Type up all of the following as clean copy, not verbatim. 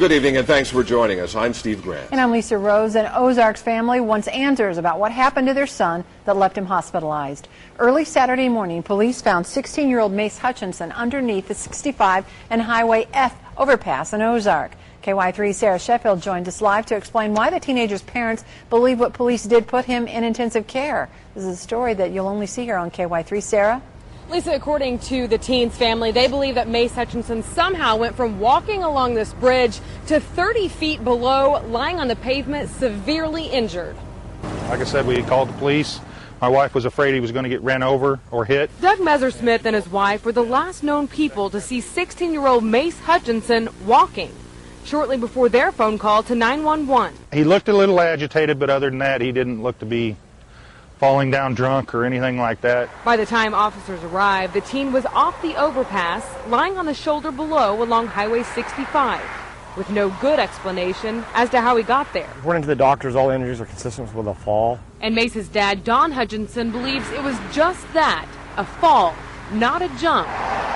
Good evening and thanks for joining us. I'm Steve Grant. And I'm Lisa Rose. An Ozarks family wants answers about what happened to their son that left him hospitalized. Early Saturday morning, police found 16-year-old Mace Hutchinson underneath the 65 and Highway F overpass in Ozark. KY3 Sarah Sheffield joined us live to explain why the teenager's parents believe what police did put him in intensive care. This is a story that you'll only see here on KY3. Sarah? Lisa, according to the teen's family, they believe that Mace Hutchinson somehow went from walking along this bridge to 30 feet below, lying on the pavement, severely injured. Like I said, we called the police. My wife was afraid he was going to get ran over or hit. Doug Messersmith and his wife were the last known people to see 16-year-old Mace Hutchinson walking shortly before their phone call to 911. He looked a little agitated, but other than that, he didn't look to be falling down drunk or anything like that. By the time officers arrived, the teen was off the overpass, lying on the shoulder below along Highway 65, with no good explanation as to how he got there. According to the doctors, all injuries are consistent with a fall. And Mace's dad, Don Hutchinson, believes it was just that, a fall, not a jump.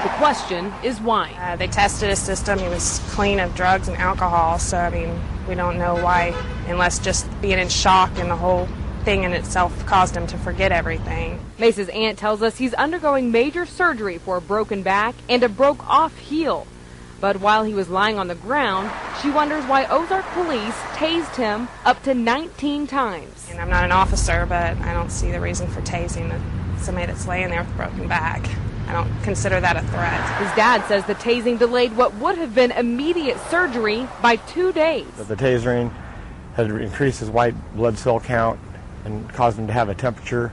The question is why. They tested his system. He was clean of drugs and alcohol, so I mean, we don't know why, unless just being in shock and the whole thing in itself caused him to forget everything. Mace's aunt tells us he's undergoing major surgery for a broken back and a broke-off heel. But while he was lying on the ground, she wonders why Ozark police tased him up to 19 times. And I'm not an officer, but I don't see the reason for tasing somebody that's laying there with a broken back. I don't consider that a threat. His dad says the tasing delayed what would have been immediate surgery by 2 days. The tasering had increased his white blood cell count and caused him to have a temperature,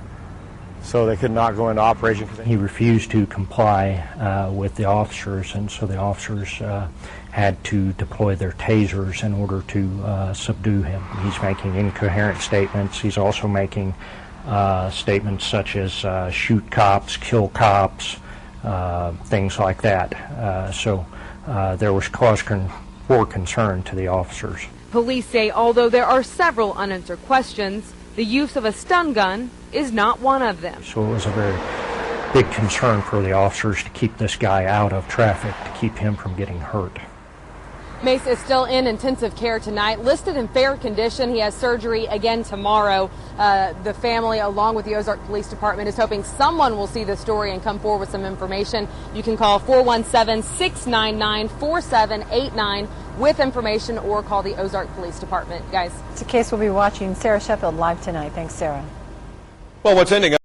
so they could not go into operation. He refused to comply with the officers, and so the officers had to deploy their tasers in order to subdue him. He's making incoherent statements. He's also making statements such as shoot cops, kill cops, things like that. So there was cause for concern to the officers. Police say although there are several unanswered questions, the use of a stun gun is not one of them. So it was a very big concern for the officers to keep this guy out of traffic, to keep him from getting hurt. Mace is still in intensive care tonight, listed in fair condition. He has surgery again tomorrow. The family, along with the Ozark Police Department, is hoping someone will see the story and come forward with some information. You can call 417-699-4789 with information or call the Ozark Police Department. Guys. It's a case we'll be watching. Sarah Sheffield live tonight. Thanks, Sarah. Well, what's ending up